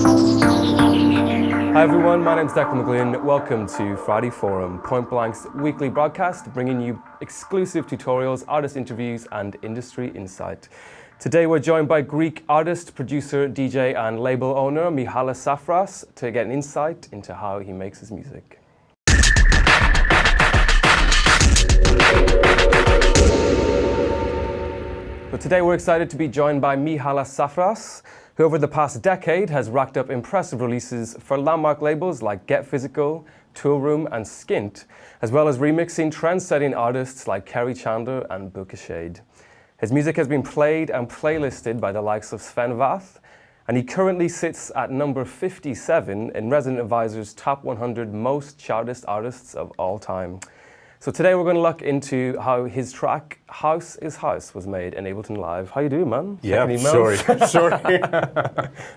Hi everyone, my name's Declan McGlynn. Welcome to Friday Forum, Point Blank's weekly broadcast, bringing you exclusive tutorials, artist interviews, and industry insight. Today we're joined by Greek artist, producer, DJ, and label owner Mihalis Safras to get an insight into how he makes his music. So today we're excited to be joined by Mihalis Safras, who over the past decade has racked up impressive releases for landmark labels like Get Physical, Tool Room, and Skint, as well as remixing trend-setting artists like Kerry Chandler and Booka Shade. His music has been played and playlisted by the likes of Sven Vath, and he currently sits at number 57 in Resident Advisor's top 100 most chartist artists of all time. So today we're going to look into how his track House is House was made in Ableton Live. How you doing, man? Yeah, sorry.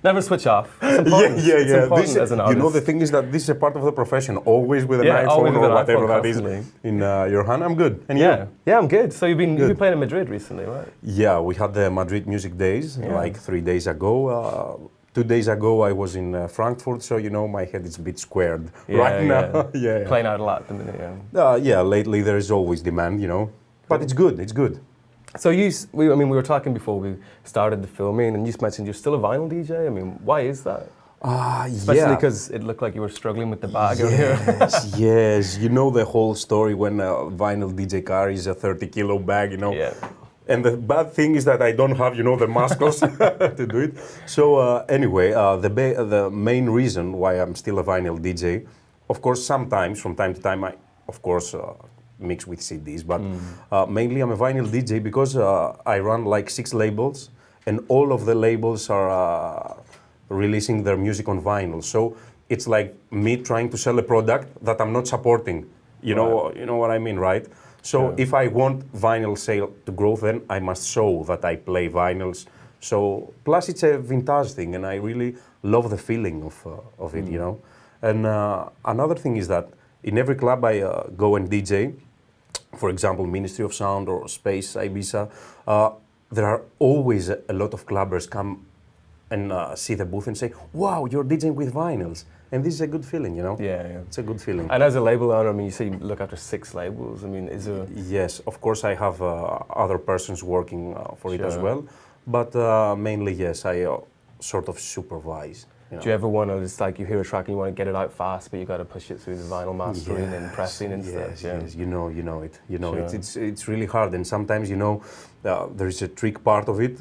Never switch off. It's important. It's important as an artist. You know, the thing is that this is a part of the profession, always with an iPhone or whatever that is in your hand. I'm good. And you? Yeah, I'm good. So you've been playing in Madrid recently, right? Yeah, we had the Madrid Music Days like 3 days ago. 2 days ago I was in Frankfurt, so you know my head is a bit squared right now. Playing out a lot at the minute, lately there is always demand, you know, but it's good. So we were talking before we started the filming, and you mentioned you're still a vinyl DJ. I mean, why is that? Especially because it looked like you were struggling with the bag earlier. Yes, you know the whole story when a vinyl DJ carries a 30-kilo bag, you know. Yeah. And the bad thing is that I don't have, you know, the muscles to do it. So anyway, the main reason why I'm still a vinyl DJ, of course, sometimes, from time to time, I, of course, mix with CDs, but mainly I'm a vinyl DJ because I run like 6 labels, and all of the labels are releasing their music on vinyl. So it's like me trying to sell a product that I'm not supporting. You know what I mean, right? So if I want vinyl sale to grow, then I must show that I play vinyls. So plus it's a vintage thing, and I really love the feeling of it, you know. And another thing is that in every club I go and DJ, for example, Ministry of Sound or Space, Ibiza, there are always a lot of clubbers come and see the booth and say, "Wow, you're DJing with vinyls." And this is a good feeling, you know? Yeah. It's a good feeling. And as a label owner, I mean, you say you look after 6 labels. I mean, is there... Yes, of course I have other persons working for it as well. But mainly, yes, I sort of supervise. You know? Do you ever want to, just like you hear a track and you want to get it out fast, but you got to push it through the vinyl mastering and pressing and stuff? Yes, you know it. You know, it's really hard. And sometimes, you know, there is a trick part of it.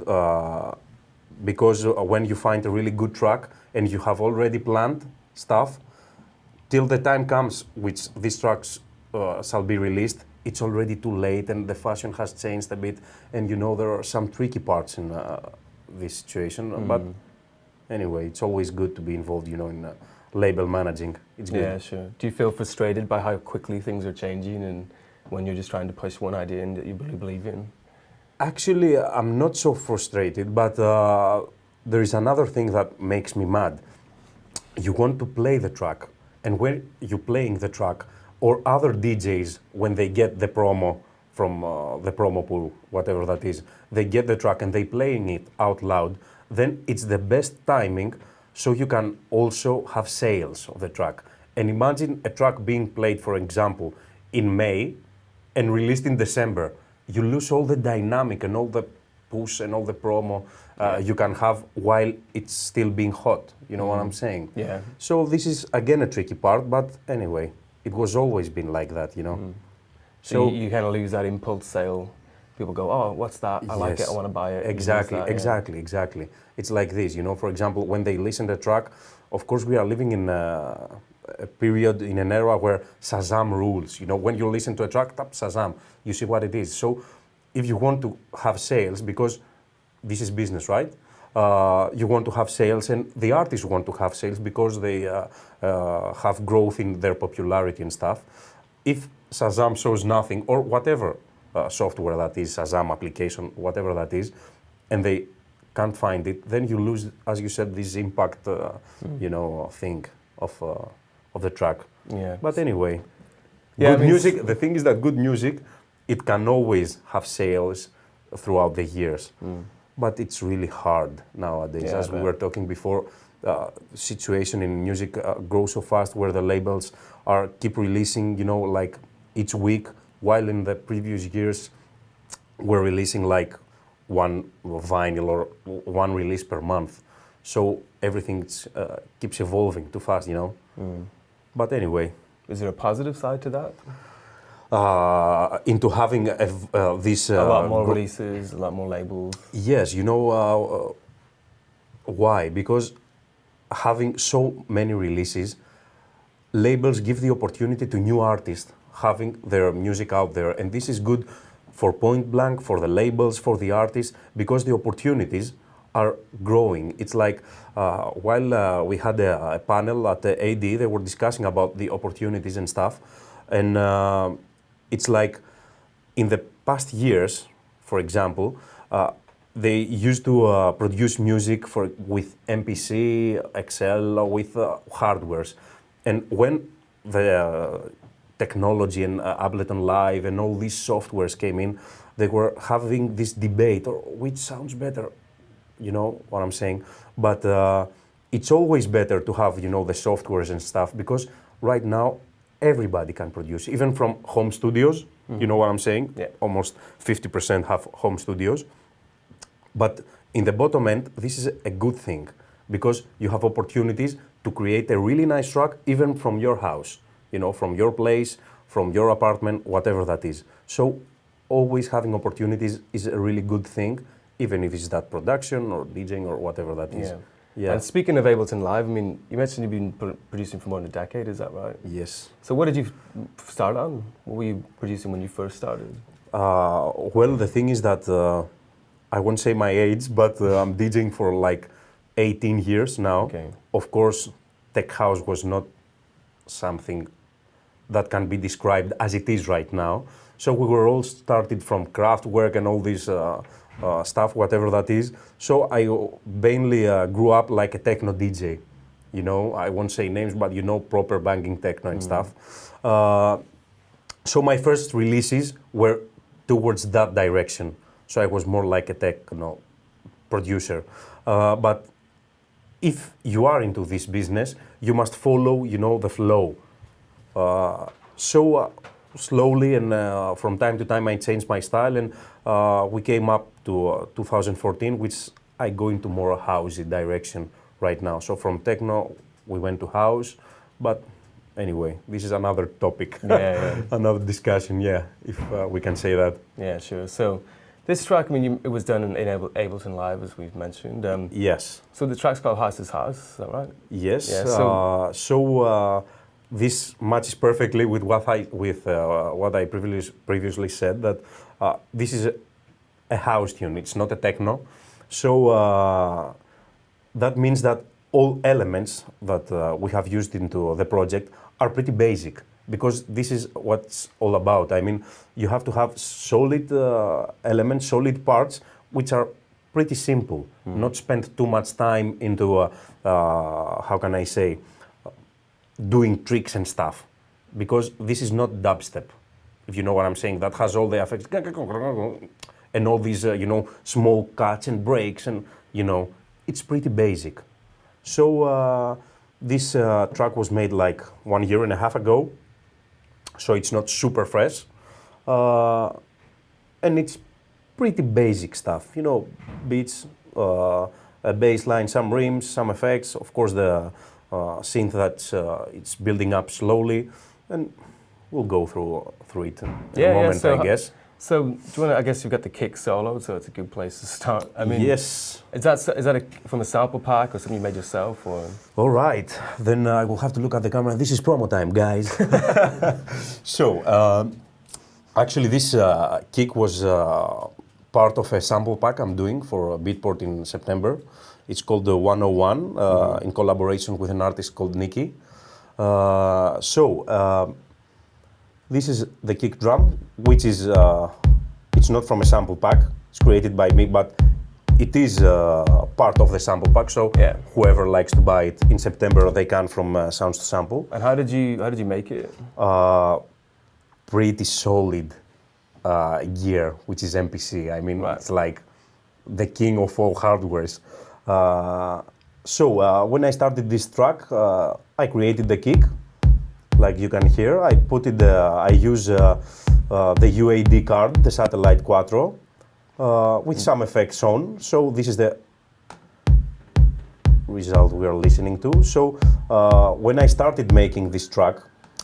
Because when you find a really good track and you have already planned stuff, till the time comes which these tracks shall be released, it's already too late and the fashion has changed a bit, and you know there are some tricky parts in this situation. But anyway, it's always good to be involved, you know, in label managing. It's good. Yeah, sure. Do you feel frustrated by how quickly things are changing, and when you're just trying to push one idea in that you really believe in? Actually, I'm not so frustrated, but there is another thing that makes me mad. You want to play the track, and when you're playing the track, or other DJs, when they get the promo from the promo pool, whatever that is, they get the track and they playing it out loud, then it's the best timing, so you can also have sales of the track. And imagine a track being played, for example, in May and released in December. You lose all the dynamic and all the push and all the promo you can have while it's still being hot. You know what I'm saying? Yeah. So this is again a tricky part, but anyway, it was always been like that, you know. So you kind of lose that impulse sale. People go, "Oh, what's that? I like it. I want to buy it." Exactly. It's like this, you know. For example, when they listen to the track, of course, we are living in a period, in an era where Shazam rules. You know, when you listen to a track, tap Shazam, you see what it is. So if you want to have sales, because this is business, right? You want to have sales, and the artists want to have sales because they have growth in their popularity and stuff. If Shazam shows nothing, or whatever software that is, Shazam application, whatever that is, and they can't find it, then you lose, as you said, this impact, you know, thing of the track. Yeah. But anyway, good music. The thing is that good music, it can always have sales throughout the years. but it's really hard nowadays. Yeah, As we were talking before, situation in music grows so fast where the labels are keep releasing, like each week, while in the previous years we're releasing like one vinyl or one release per month. So everything keeps evolving too fast, But anyway. Is there a positive side to that? Into having this... a lot more releases, a lot more labels. Yes, why? Because having so many releases, labels give the opportunity to new artists having their music out there. And this is good for Point Blank, for the labels, for the artists, because the opportunities are growing. It's like while we had a panel at the AD, they were discussing about the opportunities and stuff. And it's like in the past years, for example, they used to produce music with MPC, Excel, with hardwares. And when the technology and Ableton Live and all these softwares came in, they were having this debate, which sounds better, you know what I'm saying? But it's always better to have, the softwares and stuff, because right now everybody can produce, even from home studios, you know what I'm saying? Yeah. Almost 50% have home studios. But in the bottom end, this is a good thing, because you have opportunities to create a really nice track, even from your house, from your place, from your apartment, whatever that is. So always having opportunities is a really good thing, even if it's that production or DJing or whatever that is. Yeah. And speaking of Ableton Live, I mean, you mentioned you've been producing for more than a decade, is that right? Yes. So what did you start on? What were you producing when you first started? Well, the thing is that I won't say my age, but I'm DJing for like 18 years now. Okay. Of course, tech house was not something that can be described as it is right now. So we were all started from craft work and all this stuff, whatever that is. So I mainly grew up like a techno DJ. I won't say names, but proper banging techno and stuff. So my first releases were towards that direction. So I was more like a techno producer. But if you are into this business, you must follow, the flow. So slowly and from time to time I changed my style, and we came up to 2014, which I go into more housey direction right now. So from techno we went to house, but anyway, this is another topic, another discussion, if we can say that. Yeah, sure. So this track, I mean, it was done in Ableton Live, as we've mentioned. Yes. So the track's called House is House, is that right? Yes. Yeah, so this matches perfectly with what I previously said, that this is a house tune. It's not a techno. So that means that all elements that we have used into the project are pretty basic, because this is what's all about. I mean, you have to have solid elements, solid parts, which are pretty simple. Not spend too much time into, how can I say, doing tricks and stuff, because this is not dubstep, if you know what I'm saying. That has all the effects and all these, small cuts and breaks, and it's pretty basic. So this track was made like 1.5 years ago, so it's not super fresh, and it's pretty basic stuff. Beats, a bass line, some rims, some effects. Of course, the synth that it's building up slowly, and we'll go through it in a moment, I guess. So, do you want to, I guess you've got the kick solo, so it's a good place to start. I mean, yes. Is that from a sample pack or something you made yourself, or? All right, then I will have to look at the camera. This is promo time, guys. So, actually, this kick was part of a sample pack I'm doing for a Beatport in September. It's called the 101, in collaboration with an artist called Nikki. This is the kick drum, which is, it's not from a sample pack. It's created by me, but it is part of the sample pack. So whoever likes to buy it in September, they can from Sounds to Sample. And how did you make it? Pretty solid gear, which is MPC. I mean, It's like the king of all hardwares. So when I started this track, I created the kick, like you can hear. I put it. I use the UAD card, the Satellite Quattro, with some effects on. So this is the result we are listening to. So when I started making this track,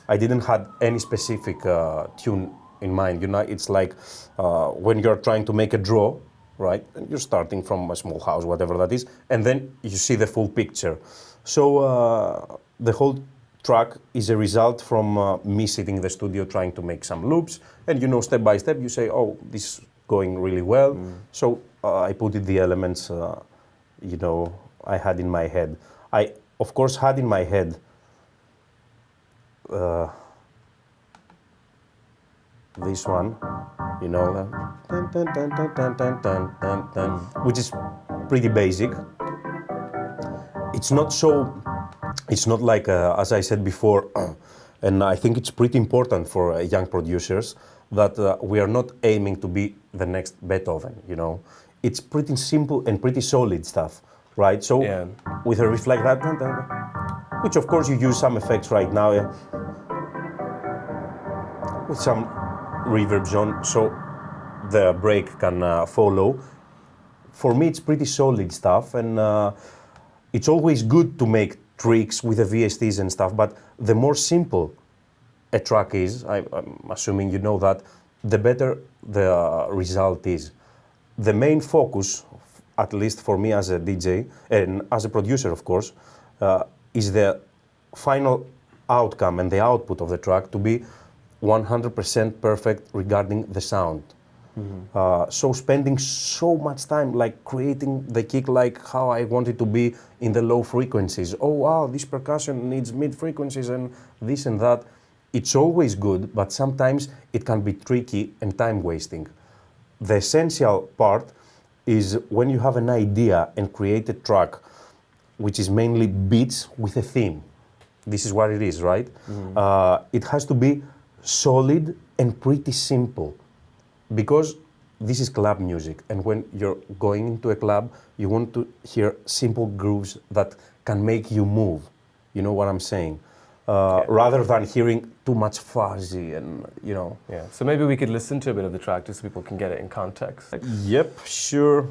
I didn't have any specific tune in mind. You know, it's like when you're trying to make a draw, right? And you're starting from a small house, whatever that is, and then you see the full picture. So the whole track is a result from me sitting in the studio trying to make some loops, and you know, step by step, you say, oh, this is going really well. So I put in the elements, you know, I had in my head. I, of course, had in my head this one, you know, which is pretty basic. It's not so, it's not like, as I said before, and I think it's pretty important for young producers that we are not aiming to be the next Beethoven, you know. It's pretty simple and pretty solid stuff, right? So with a riff like that, which of course you use some effects right now, with some reverbs on, so the break can follow. For me, it's pretty solid stuff, and it's always good to make tricks with the VSTs and stuff, but the more simple a track is, I'm assuming you know that, the better the result is. The main focus, at least for me as a DJ, and as a producer of course, is the final outcome and the output of the track to be 100% perfect regarding the sound. So spending so much time like creating the kick like how I want it to be in the low frequencies. Oh wow, this percussion needs mid frequencies and this and that. It's always good, but sometimes it can be tricky and time wasting. The essential part is when you have an idea and create a track which is mainly beats with a theme. This is what it is, right? It has to be solid and pretty simple, because this is club music, and when you're going into a club, you want to hear simple grooves that can make you move. You know what I'm saying? Rather than hearing too much fuzzy and, you know. Yeah, so maybe we could listen to a bit of the track just so people can get it in context. Yep, sure.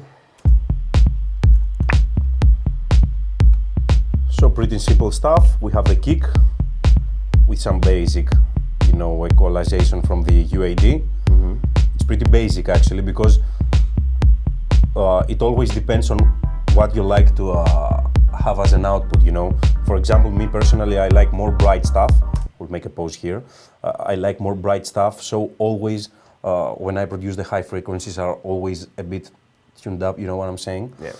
So pretty simple stuff. We have the kick with some basic, you know, equalization from the UAD. It's pretty basic actually, because it always depends on what you like to have as an output, you know. For example, me personally, I like more bright stuff. We'll make a pause here. I like more bright stuff, so always when I produce, the high frequencies are always a bit tuned up, you know what I'm saying? Yeah.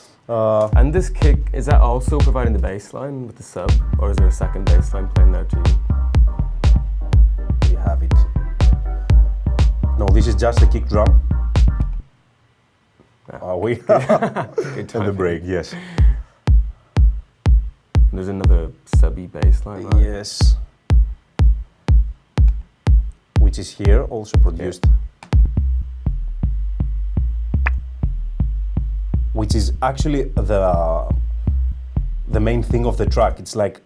And this kick, is that also providing the bass line with the sub, or is there a second bass line playing there too? We have it. No, this is just the kick drum. Are we? Good And the break, yes. There's another subby bass line, right? Yes. Which is here, also produced. Which is actually the main thing of the track. It's like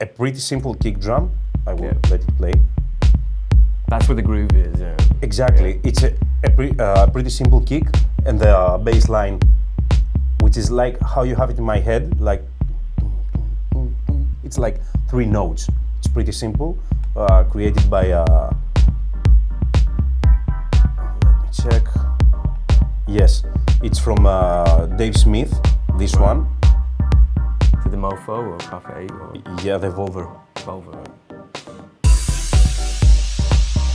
a pretty simple kick drum. I will let it play. That's where the groove is, yeah. Exactly. It's a pretty simple kick, and the bass line, which is like how you have it in my head, like it's like 3 notes. It's pretty simple, created by, let me check. Yes, it's from Dave Smith, this one. To the Mofo or Cafe 8? Or? Yeah, the Volver. Volvo.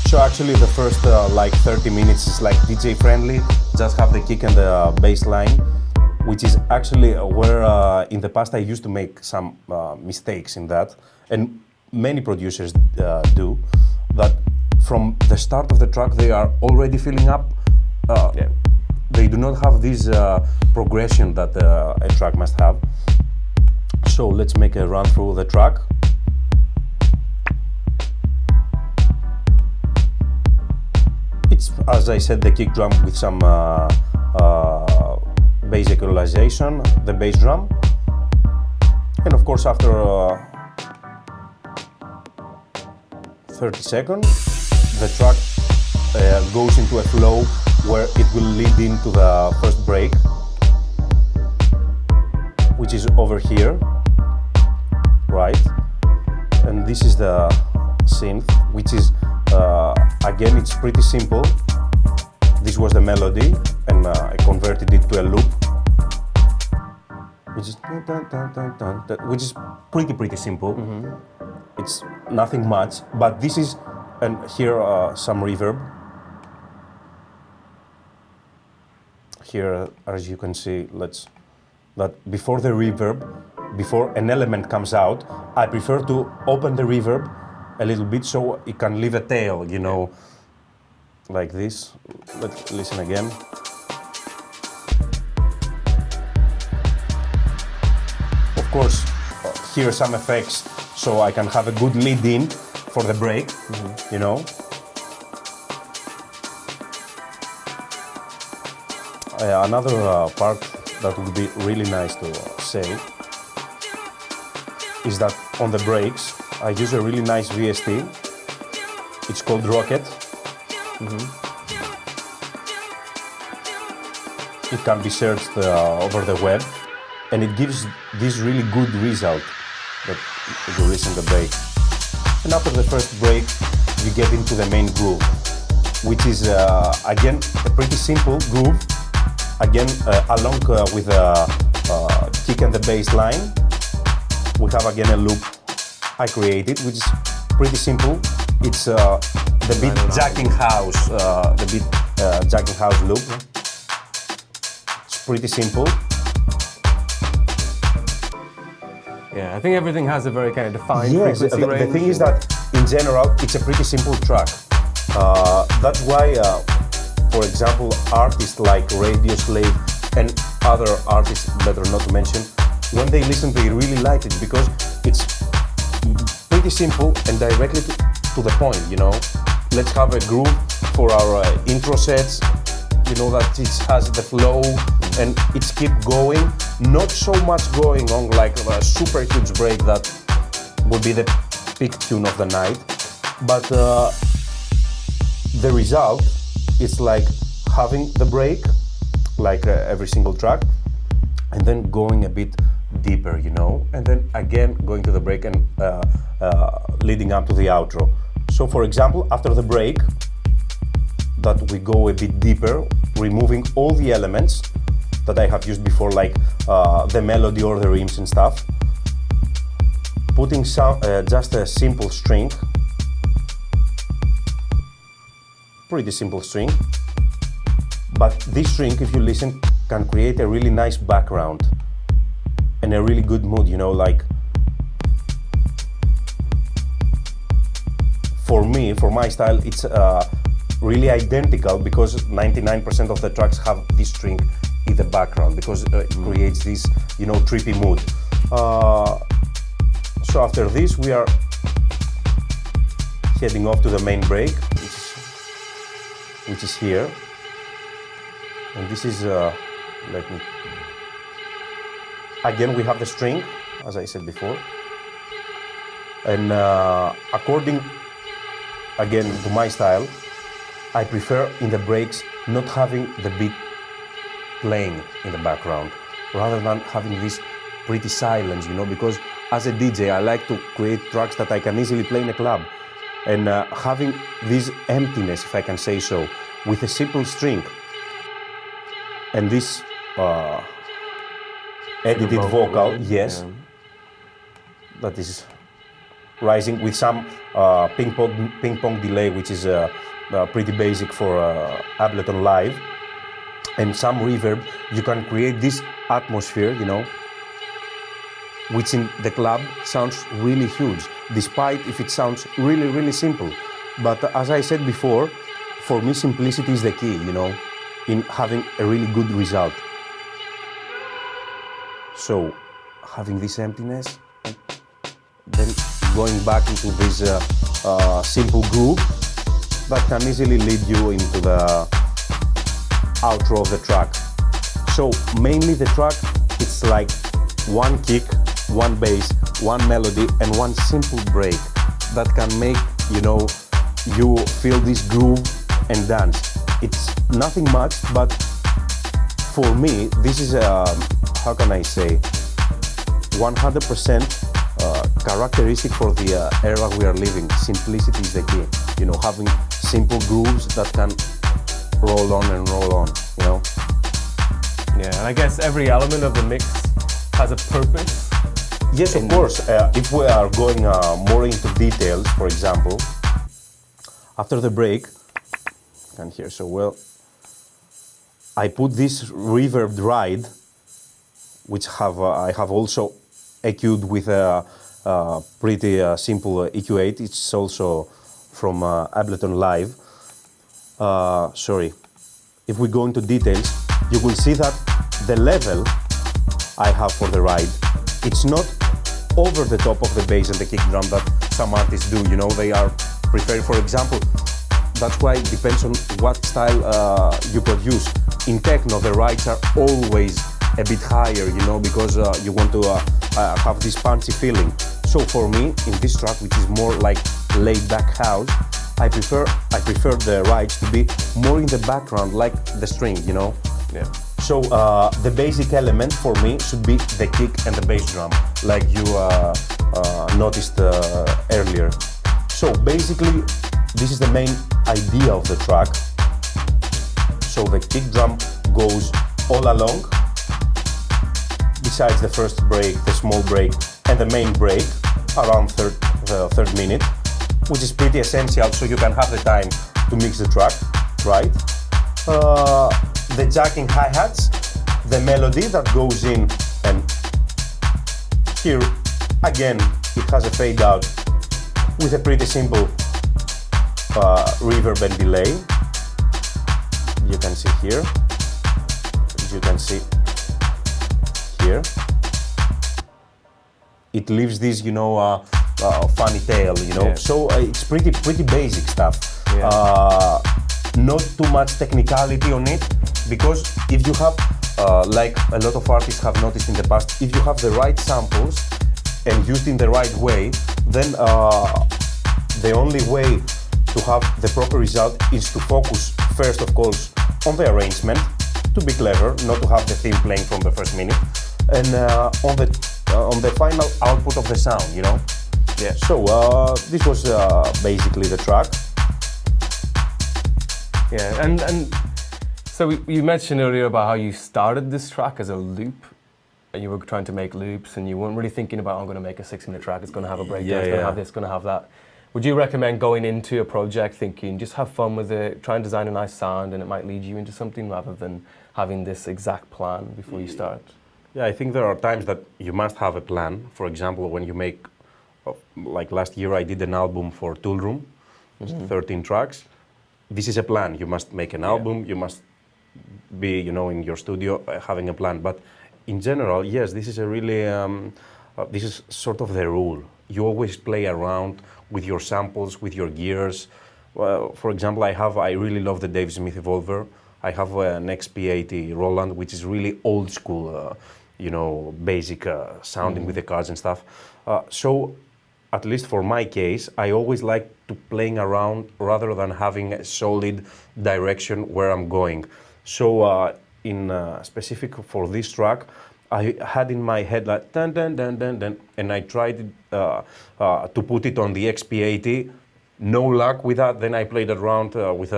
So actually the first like 30 minutes is like DJ friendly, just have the kick and the bass line, which is actually where in the past I used to make some mistakes in that, and many producers do, that from the start of the track they are already filling up. They do not have this progression that a track must have. So let's make a run through the track. It's, as I said, the kick drum with some bass equalization, the bass drum, and of course after 30 seconds the track goes into a flow where it will lead into the first break, which is over here, right? And this is the synth, which is again, it's pretty simple. This was the melody, and I converted it to a loop, which is pretty simple. It's nothing much, but this is, and here some reverb. Here, as you can see, that before the reverb, before an element comes out, I prefer to open the reverb a little bit so it can leave a tail, you know, like this. Let's listen again. Of course, here are some effects so I can have a good lead in for the break, you know. Another part that would be really nice to say is that on the breaks I use a really nice VST. It's called Rocket. It can be searched over the web, and it gives this really good result that you listen to the break. And after the first break, you get into the main groove, which is again a pretty simple groove. Again, along with the kick and the bass line, we have again a loop I created, which is pretty simple. It's the beat jacking house, jacking house loop. It's pretty simple. Yeah, I think everything has a very kind of defined Yes, frequency range. the thing is that in general, it's a pretty simple track. That's why, for example, artists like Radio Slave and other artists, better not to mention, when they listen, they really like it because it's pretty simple and directly to the point, you know. Let's have a groove for our intro sets, you know, that it has the flow and it's keep going, not so much going on like a super huge break that would be the peak tune of the night, but the result is like having the break, like every single track, and then going a bit deeper, you know, and then again going to the break and leading up to the outro. So for example, after the break, that we go a bit deeper, removing all the elements that I have used before, like the melody or the rims and stuff, putting some, just a simple string, pretty simple string, but this string, if you listen, can create a really nice background and a really good mood, you know, like for me, for my style, it's really identical because 99% of the tracks have this string in the background because it creates this, you know, trippy mood. So after this, we are heading off to the main break, which is here. And this is, let me, again, we have the string, as I said before. And according, again, to my style, I prefer in the breaks not having the beat playing in the background, rather than having this pretty silence, you know, because as a DJ, I like to create tracks that I can easily play in a club. And having this emptiness, if I can say so, with a simple string, and this edited vocal, yes, yeah, that is rising with some ping pong delay, which is pretty basic for Ableton Live, and some reverb, you can create this atmosphere, you know, which in the club sounds really huge, despite if it sounds really, really simple. But as I said before, for me, simplicity is the key, you know, in having a really good result. So, having this emptiness, then going back into this simple groove that can easily lead you into the outro of the track. So mainly the track, it's like one kick, one bass, one melody, and one simple break that can make, you feel this groove and dance. It's nothing much, but for me, this is how can I say, 100% characteristic for the era we are living. Simplicity is the key. Having simple grooves that can roll on and roll on. Yeah, and I guess every element of the mix has a purpose. Yes, of course. If we are going more into details, for example, after the break, I can't hear so well. I put this reverb ride, which I have also EQ'd with a pretty simple EQ8. It's also from Ableton Live. Sorry. If we go into details, you will see that the level I have for the ride, it's not over the top of the bass and the kick drum that some artists do. They are preferred, for example. That's why it depends on what style you produce. In techno, the rides are always a bit higher, because you want to have this punchy feeling. So for me, in this track, which is more like laid-back house, I prefer the rides to be more in the background, like the string, Yeah. So the basic element for me should be the kick and the bass drum, like you noticed earlier. So basically, this is the main idea of the track. So the kick drum goes all along, besides the first break, the small break, and the main break around the third minute, which is pretty essential so you can have the time to mix the track, right? The jacking hi-hats, the melody that goes in, and here again it has a fade out with a pretty simple reverb and delay. You can see here, you can see here. It leaves this, funny tail, Yeah. So it's pretty basic stuff. Yeah. Not too much technicality on it, because if you have, like a lot of artists have noticed in the past, if you have the right samples and used in the right way, then the only way to have the proper result is to focus first, of course, on the arrangement, to be clever, not to have the theme playing from the first minute, and on the final output of the sound, Yeah. So this was basically the track. Yeah, and so you mentioned earlier about how you started this track as a loop, and you were trying to make loops, and you weren't really thinking about, I'm going to make a 6-minute track, it's going to have a breakdown, it's going to have this, going to have that. Would you recommend going into a project thinking, just have fun with it, try and design a nice sound, and it might lead you into something, rather than having this exact plan before you start? Yeah, I think there are times that you must have a plan. For example, when you make, like last year I did an album for Tool Room, 13 tracks. This is a plan. You must make an album, you must be, in your studio having a plan. But in general, yes, this is a really, this is sort of the rule. You always play around with your samples, with your gears. For example, I really love the Dave Smith Evolver. I have an XP80 Roland, which is really old school, basic sounding with the cards and stuff. So, at least for my case, I always like to playing around rather than having a solid direction where I'm going. So, in specific for this track, I had in my head like dun dun dun dun dun, and I tried to put it on the XP80. No luck with that. Then I played around with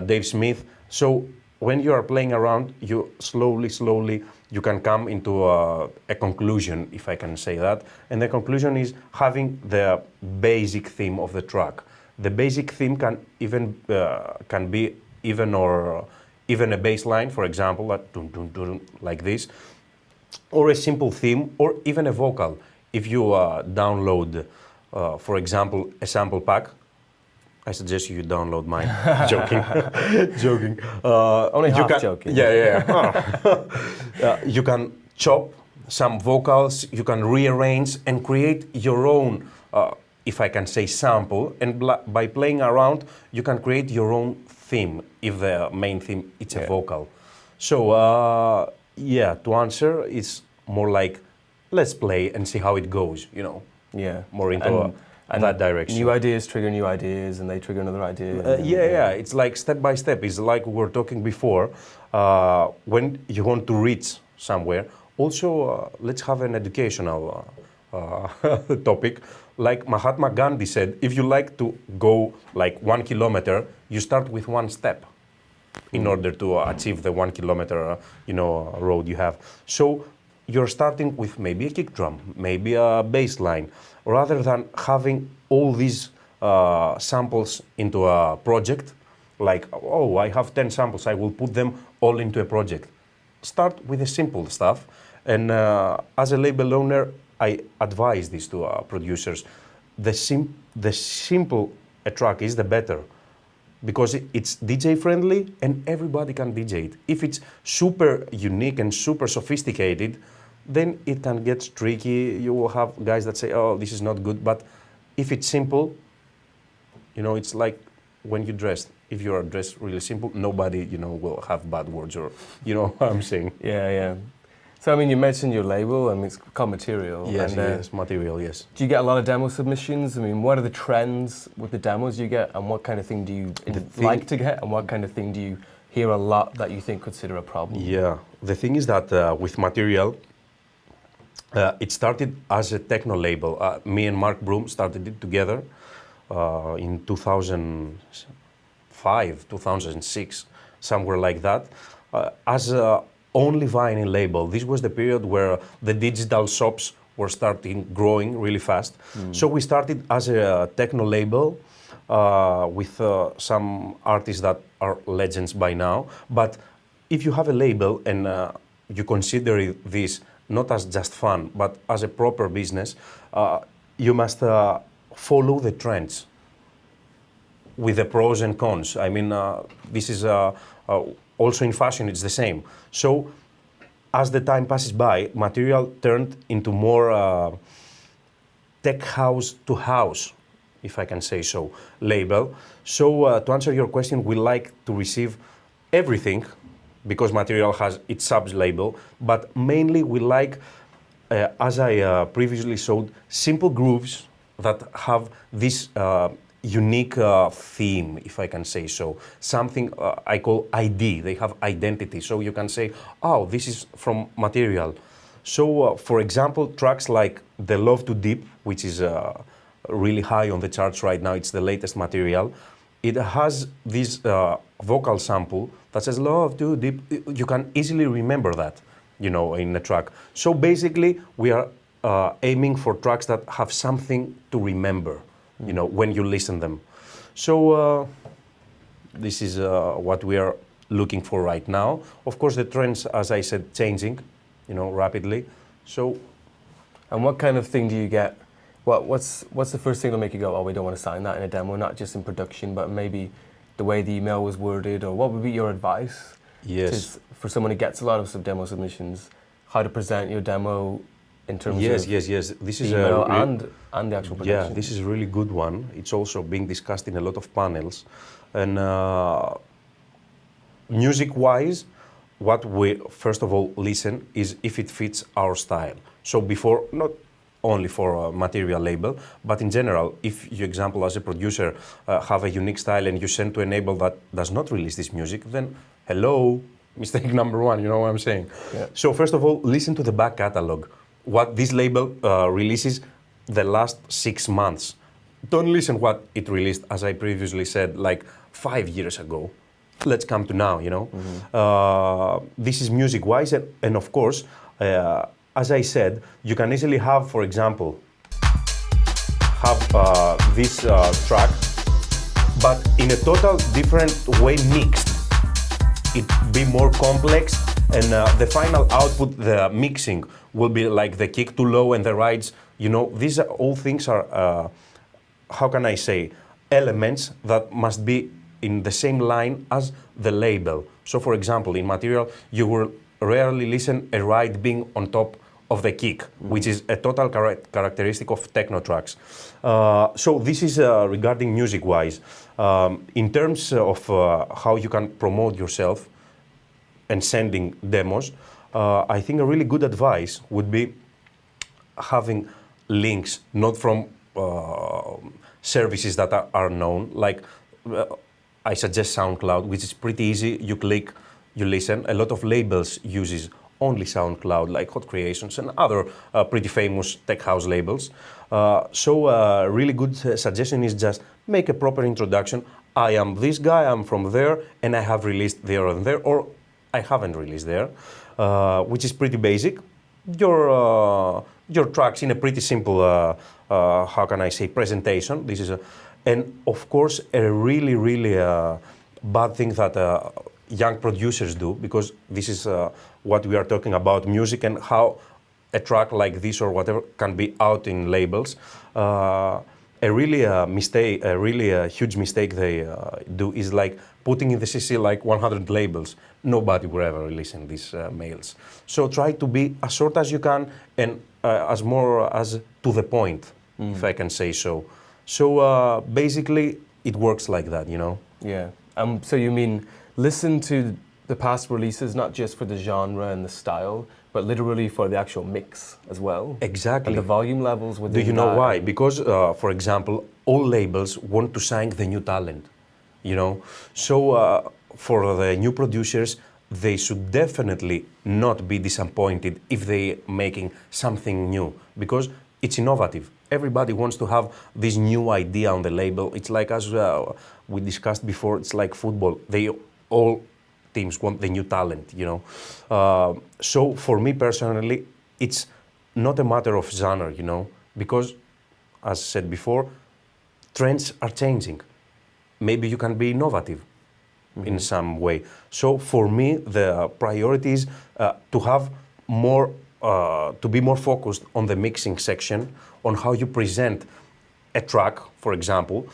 Dave Smith. So when you are playing around, you slowly you can come into a conclusion, if I can say that. And the conclusion is having the basic theme of the track. The basic theme can be even a bass line, for example, like dun dun dun, like this, or a simple theme, or even a vocal. If you download, for example, a sample pack, I suggest you download mine. Joking, joking. Only half joking. Yeah. You can chop some vocals, you can rearrange and create your own, if I can say, sample. And by playing around, you can create your own theme, if the main theme is a vocal. So, yeah, to answer, it's more like, let's play and see how it goes, you know, Yeah. more into that direction. New ideas trigger new ideas, and they trigger another idea. Yeah, it's like step by step. It's like we were talking before. When you want to reach somewhere, also let's have an educational topic. Like Mahatma Gandhi said, if you like to go like 1 kilometer, you start with one step in order to achieve the 1 kilometer, road you have. So you're starting with maybe a kick drum, maybe a bass line, rather than having all these samples into a project. Like, oh, I have 10 samples, I will put them all into a project. Start with the simple stuff. And as a label owner, I advise this to producers. The simple a track is, the better. Because it's DJ friendly and everybody can DJ it. If it's super unique and super sophisticated, then it can get tricky. You will have guys that say, oh, this is not good. But if it's simple, it's like when you dress. If you are dressed really simple, nobody, will have bad words, or, what I'm saying. Yeah. So, I mean, you mentioned your label, and it's called Material. Yes, and, yes, Material, yes. Do you get a lot of demo submissions? I mean, what are the trends with the demos you get, and what kind of thing do you like to get, and what kind of thing do you hear a lot that you think consider a problem? Yeah, the thing is that with Material, it started as a techno label. Me and Mark Broom started it together in 2005, 2006, somewhere like that, as a only vinyl label. This was the period where the digital shops were growing really fast. So we started as a techno label with some artists that are legends by now. But if you have a label and you consider this not as just fun, but as a proper business, you must follow the trends with the pros and cons. I mean, this is also in fashion, it's the same. So, as the time passes by, Material turned into more tech house to house, if I can say so, label. So, to answer your question, we like to receive everything, because Material has its sub-label, but mainly we like, as I previously showed, simple grooves that have this unique theme, if I can say so. Something I call ID. They have identity. So you can say, oh, this is from Material. So, for example, tracks like The Love Too Deep, which is really high on the charts right now, it's the latest Material. It has this vocal sample that says Love Too Deep. You can easily remember that, in a track. So basically, we are aiming for tracks that have something to remember, when you listen them. So this is what we are looking for right now. Of course, the trends, as I said, changing, rapidly. So, and what kind of thing do you get? What's the first thing that'll make you go, oh, we don't want to sign that in a demo, not just in production, but maybe the way the email was worded, or what would be your advice? Yes. For someone who gets a lot of demo submissions, how to present your demo in terms of yes. This is email and the actual production. Yeah, this is a really good one. It's also being discussed in a lot of panels. And music-wise, what we first of all listen is if it fits our style. So before, not only for a Material label, but in general, if you, example, as a producer, have a unique style and you send to a label that does not release this music, then hello, mistake number one, you know what I'm saying? Yeah. So first of all, listen to the back catalog. What this label releases the last 6 months. Don't listen what it released, as I previously said, like 5 years ago. Let's come to now, This is music-wise, and of course, as I said, you can easily have, for example, this track, but in a total different way mixed. It be more complex, and the final output, the mixing, will be like the kick too low and the rides. These are all things are, how can I say, elements that must be in the same line as the label. So, for example, in Material, you will rarely listen a ride being on top of the kick, which is a total characteristic of techno tracks. So this is regarding music-wise. In terms of how you can promote yourself, and sending demos, I think a really good advice would be having links, not from services that are known. Like I suggest SoundCloud, which is pretty easy. You click, you listen. A lot of labels uses only SoundCloud, like Hot Creations and other pretty famous tech house labels. So a really good suggestion is just make a proper introduction. I am this guy, I'm from there, and I have released there and there, or I haven't released there, which is pretty basic. Your tracks in a pretty simple, how can I say, presentation. This is and of course a really bad thing that young producers do, because this is what we are talking about, music and how a track like this or whatever can be out in labels. A really huge mistake they do is like putting in the CC like 100 labels. Nobody will ever listen these mails. So try to be as short as you can and as more as to the point, if I can say so. So basically, it works like that, you know. Yeah. So you mean listen to the past releases, not just for the genre and the style, but literally for the actual mix as well? Exactly. And the volume levels within Do you know that. why? Because, for example, all labels want to sign the new talent, you know. So for the new producers, they should definitely not be disappointed if they're making something new, because it's innovative. Everybody wants to have this new idea on the label. It's like, as we discussed before, it's like football. All teams want the new talent, you know. So for me personally, it's not a matter of genre, you know, because, as said before, trends are changing. Maybe you can be innovative in some way. So for me, the priority is to have more, to be more focused on the mixing section, on how you present a track, for example.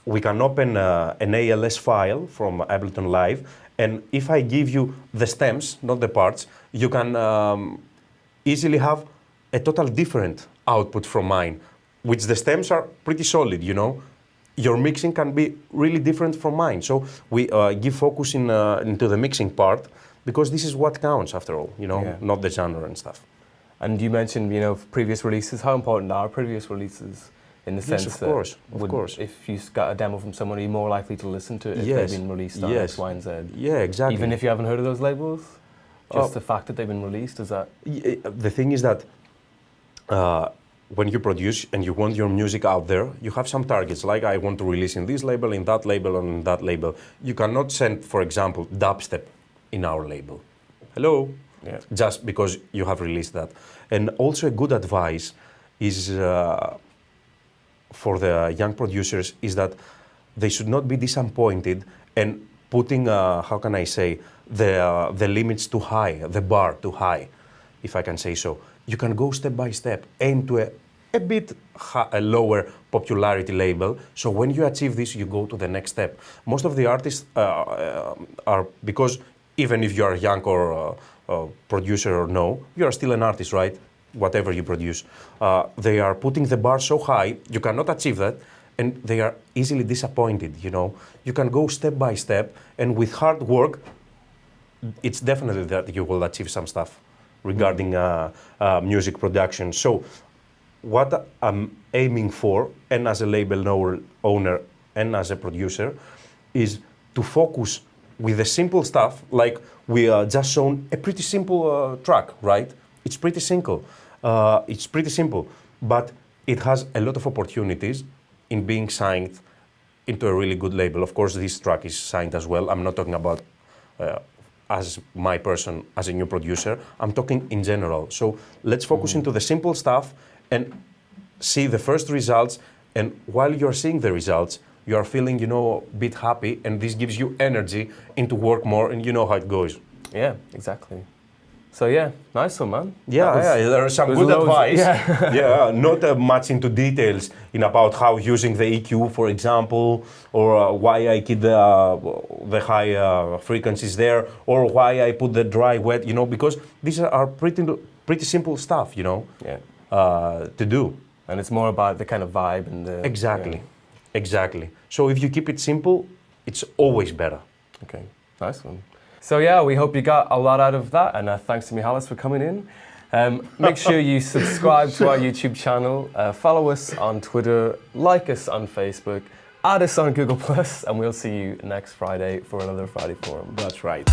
We can open an ALS file from Ableton Live, and if I give you the stems, not the parts, you can easily have a total different output from mine, which the stems are pretty solid, you know. Your mixing can be really different from mine. So we give focus into the mixing part, because this is what counts after all, you know, not the genre and stuff. And you mentioned, you know, previous releases. How important are previous releases in the sense Yes, of course. If you got a demo from someone, are you more likely to listen to it if they've been released on X, Y, and Z? Yeah, exactly. Even if you haven't heard of those labels? Just the fact that they've been released, is that? The thing is that when you produce and you want your music out there, you have some targets, like I want to release in this label, in that label, and in that label. You cannot send, for example, dubstep in our label. Hello? Yeah. Just because you have released that. And also a good advice is for the young producers is that they should not be disappointed and putting, how can I say, the limits too high, the bar too high, if I can say so. You can go step by step, aim to a bit lower popularity label. So when you achieve this, you go to the next step. Most of the artists are, because even if you are young or producer or no, you are still an artist, right? Whatever you produce. They are putting the bar so high, you cannot achieve that, and they are easily disappointed, you know. You can go step by step, and with hard work, it's definitely that you will achieve some stuff regarding music production. So what I'm aiming for, and as a label owner and as a producer, is to focus with the simple stuff, like we just shown a pretty simple track, right? It's pretty simple. But it has a lot of opportunities in being signed into a really good label. Of course, this track is signed as well. I'm not talking about as my person, as a new producer. I'm talking in general. So let's focus into the simple stuff and see the first results. And while you're seeing the results, you are feeling, you know, a bit happy, and this gives you energy into work more, and you know how it goes. Yeah, exactly. So yeah, nice one, man. Yeah, there are some good advice. Yeah, not much into details in about how using the EQ, for example, or why I keep the high frequencies there, or why I put the dry wet, you know, because these are pretty simple stuff, you know, to do. And it's more about the kind of vibe and the... Exactly. So if you keep it simple, it's always better. Okay, nice one. So yeah, we hope you got a lot out of that, and thanks to Mihalis for coming in. Make sure you subscribe to our YouTube channel, follow us on Twitter, like us on Facebook, add us on Google+, and we'll see you next Friday for another Friday Forum. That's right.